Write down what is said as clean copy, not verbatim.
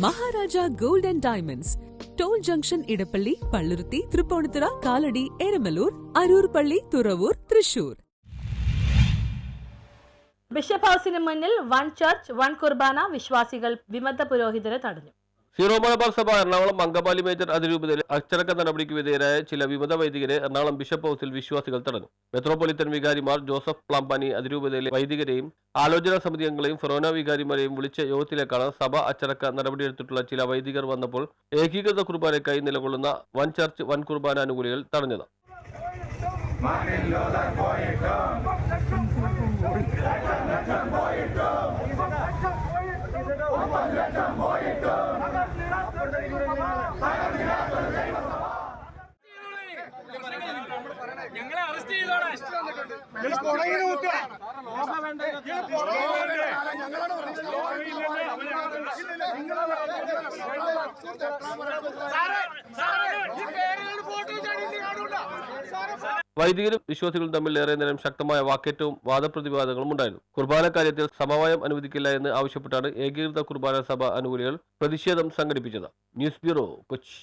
Maharaja gold and diamonds, toll junction, Edappally, Palluruthy, Tripunithura, Kalady, Eramalloor, Aroor പള്ളി, Thuravoor, Thrissur. Bishop ഹൌസിന് മുന്നിൽ one church one കുർബാന വിശ്വാസികൾ വിമത പുരോഹിതരെ തടഞ്ഞു. സീറോ മലബാർ സഭ എറണാകുളം അങ്കമാലി മേജർ അതിരൂപതയിൽ അച്ചടക്ക നടപടിക്ക് വിധേയരായ ചില വിമത വൈദികരെ എറണാകുളം ബിഷപ്പ് ഹൌസിൽ വിശ്വാസികൾ തടഞ്ഞു. മെത്രോപൊളിറ്റൻ വികാരിമാർ ജോസഫ് പ്ലാമ്പാനി അതിരൂപതയിലെ വൈദികരെയും ആലോചനാ സമിതി അംഗങ്ങളെയും ഫൊറോന വികാരിമാരെയും വിളിച്ച യോഗത്തിലേക്കാണ് സഭ അച്ചടക്ക നടപടിയെടുത്തിട്ടുള്ള ചില വൈദികർ വന്നപ്പോൾ ഏകീകൃത കുർബാനയ്ക്കായി നിലകൊള്ളുന്ന വൻ ചർച്ച് വൻ കുർബാന അനുകൂലികൾ തടഞ്ഞത്. ഞങ്ങളെ അറസ്റ്റ് ചെയ്തോളാം. വൈദികരും വിശ്വാസികളും തമ്മിൽ ഏറെ നേരം ശക്തമായ വാക്കേറ്റവും വാദപ്രതിവാദങ്ങളും ഉണ്ടായിരുന്നു. കുർബാന കാര്യത്തിൽ സമവായം അനുവദിക്കില്ല എന്ന് ആവശ്യപ്പെട്ടാണ് ഏകീകൃത കുർബാന സഭ അനുകൂലികൾ പ്രതിഷേധം സംഘടിപ്പിച്ചത്. News bureau, Kochi.